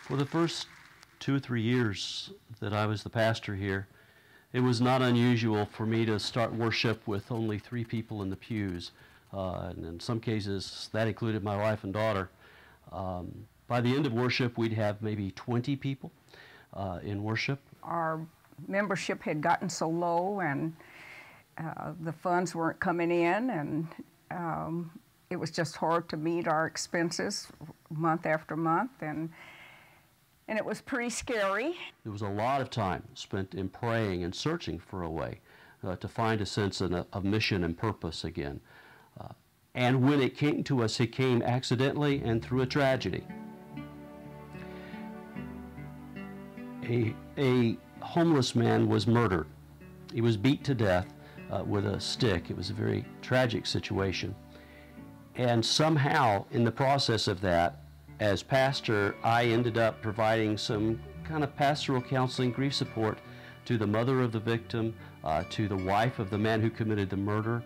For the first 2 or 3 years that I was the pastor here, it was not unusual for me to start worship with only 3 people in the pews. And in some cases, that included my wife and daughter. By the end of worship, we'd have maybe 20 people in worship. Our membership had gotten so low, and the funds weren't coming in, and it was just hard to meet our expenses month after month, and it was pretty scary. There was a lot of time spent in praying and searching for a way to find a sense of mission and purpose again. And when it came to us, it came accidentally and through a tragedy. A homeless man was murdered. He was beat to death with a stick. It was a very tragic situation. And somehow, in the process of that, as pastor, I ended up providing some kind of pastoral counseling, grief support to the mother of the victim, to the wife of the man who committed the murder,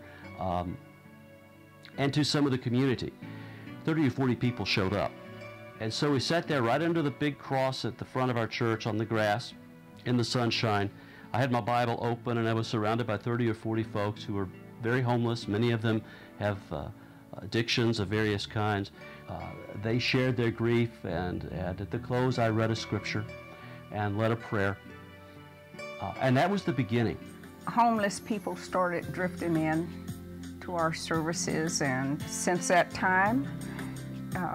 and to some of the community. 30 or 40 people showed up. And so we sat there right under the big cross at the front of our church on the grass in the sunshine. I had my Bible open, and I was surrounded by 30 or 40 folks who were very homeless. Many of them have addictions of various kinds. They shared their grief, and at the close I read a scripture and led a prayer. And that was the beginning. Homeless people started drifting in to our services, and since that time,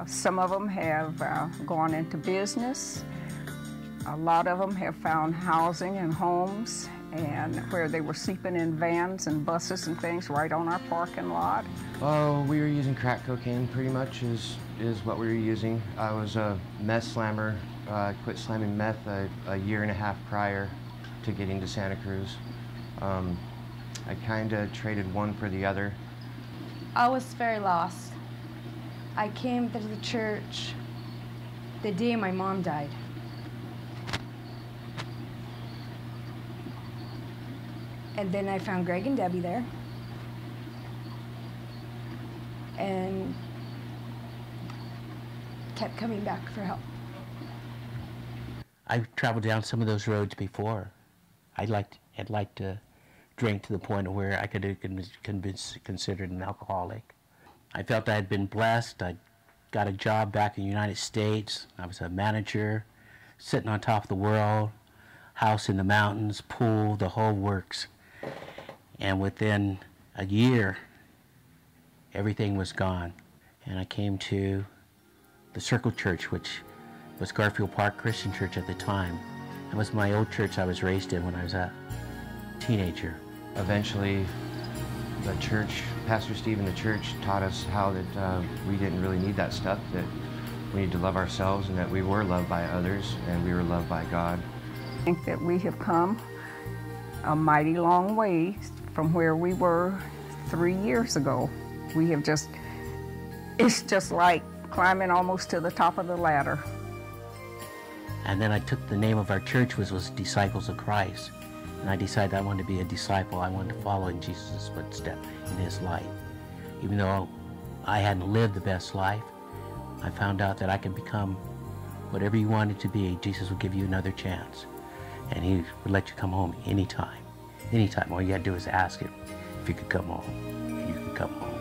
some of them have gone into business. A lot of them have found housing and homes, and where they were sleeping in vans and buses and things right on our parking lot. Oh, we were using crack cocaine pretty much is what we were using. I was a meth slammer. I quit slamming meth a year and a half prior to getting to Santa Cruz. I kind of traded one for the other. I was very lost. I came to the church the day my mom died. And then I found Greg and Debbie there. And kept coming back for help. I've traveled down some of those roads before. I'd like to drink to the point where I could have been considered an alcoholic. I felt I had been blessed. I got a job back in the United States. I was a manager, sitting on top of the world, house in the mountains, pool, the whole works. And within a year, everything was gone. And I came to the Circle Church, which was Garfield Park Christian Church at the time. It was my old church I was raised in when I was a teenager. Eventually, the church, Pastor Steve and the church taught us how that we didn't really need that stuff, that we need to love ourselves, and that we were loved by others and we were loved by God. I think that we have come a mighty long way from where we were 3 years ago. We have just, it's just like climbing almost to the top of the ladder. And then I took the name of our church, which was Disciples of Christ. And I decided I wanted to be a disciple. I wanted to follow in Jesus' footsteps in his life. Even though I hadn't lived the best life, I found out that I could become whatever you wanted to be. Jesus would give you another chance. And he would let you come home anytime. Anytime. All you had to do is ask him if you could come home. And you could come home.